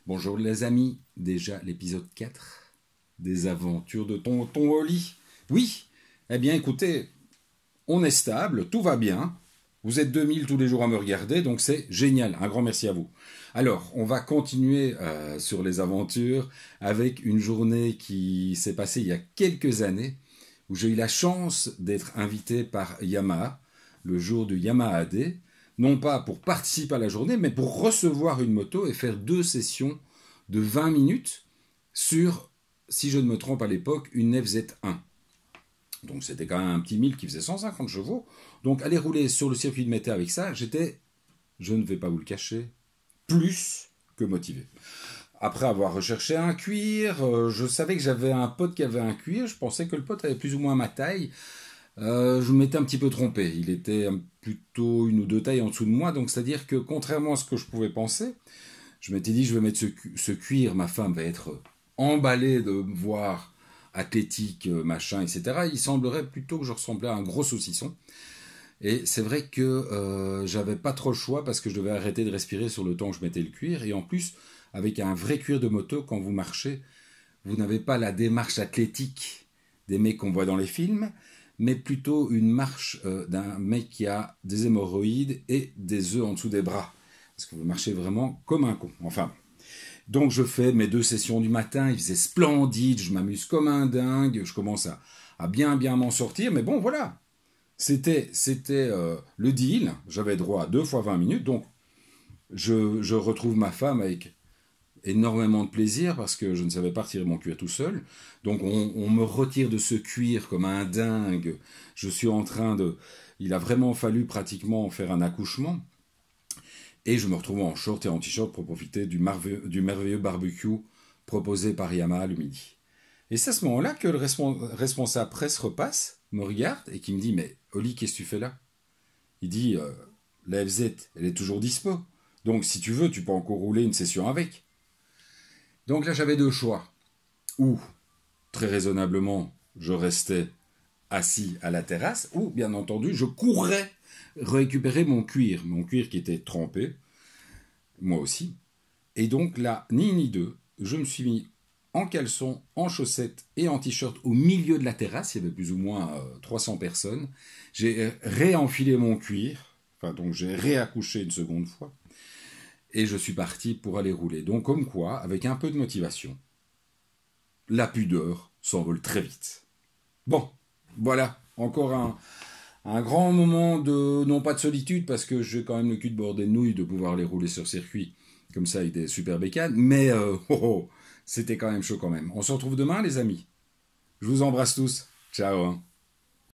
Bonjour les amis, déjà l'épisode 4 des aventures de Tonton Oli. Oui, eh bien écoutez, on est stable, tout va bien. Vous êtes 2000 tous les jours à me regarder, donc c'est génial. Un grand merci à vous. Alors, on va continuer sur les aventures avec une journée qui s'est passée il y a quelques années, où j'ai eu la chance d'être invité par Yamaha, le jour du Yamaha Day, non pas pour participer à la journée, mais pour recevoir une moto et faire 2 sessions de 20 minutes sur, si je ne me trompe à l'époque, une FZ1. Donc c'était quand même un petit 1000 qui faisait 150 chevaux. Donc aller rouler sur le circuit de Mété avec ça, j'étais, je ne vais pas vous le cacher, plus que motivé. Après avoir recherché un cuir, je savais que j'avais un pote qui avait un cuir, je pensais que le pote avait plus ou moins ma taille. Je m'étais un petit peu trompé, il était plutôt 1 ou 2 tailles en dessous de moi, donc c'est-à-dire que contrairement à ce que je pouvais penser, je m'étais dit je vais mettre ce cuir, ma femme va être emballée de me voir athlétique, machin, etc. Il semblerait plutôt que je ressemblais à un gros saucisson. Et c'est vrai que j'avais pas trop le choix parce que je devais arrêter de respirer sur le temps que je mettais le cuir. Et en plus, avec un vrai cuir de moto, quand vous marchez, vous n'avez pas la démarche athlétique des mecs qu'on voit dans les films, mais plutôt une marche d'un mec qui a des hémorroïdes et des œufs en dessous des bras. Parce que vous marchez vraiment comme un con. Enfin, donc je fais mes 2 sessions du matin, il faisait splendide, je m'amuse comme un dingue, je commence à bien m'en sortir, mais bon voilà, c'était le deal, j'avais droit à 2 fois 20 minutes, donc je retrouve ma femme avec énormément de plaisir parce que je ne savais pas retirer mon cuir tout seul, donc on me retire de ce cuir comme un dingue, je suis en train de... Il a vraiment fallu pratiquement faire un accouchement. Et je me retrouve en short et en t-shirt pour profiter du merveilleux barbecue proposé par Yamaha le midi. Et c'est à ce moment-là que le responsable presse repasse, me regarde et qui me dit « Mais Oli, qu'est-ce que tu fais là ?» Il dit La FZ, elle est toujours dispo. Donc si tu veux, tu peux encore rouler une session avec. » Donc là, j'avais 2 choix. Ou, très raisonnablement, je restais assis à la terrasse, ou, bien entendu, je courais récupérer mon cuir qui était trempé, moi aussi. Et donc là, ni une ni deux, je me suis mis en caleçon, en chaussettes et en t-shirt au milieu de la terrasse, il y avait plus ou moins 300 personnes. J'ai réenfilé mon cuir, enfin donc j'ai réaccouché une seconde fois, et je suis parti pour aller rouler. Donc comme quoi, avec un peu de motivation, la pudeur s'envole très vite. Bon, voilà, encore un grand moment de, non pas de solitude, parce que j'ai quand même le cul de bord des nouilles de pouvoir aller rouler sur circuit, comme ça avec des super bécanes, mais c'était quand même chaud quand même. On se retrouve demain les amis. Je vous embrasse tous. Ciao. Hein.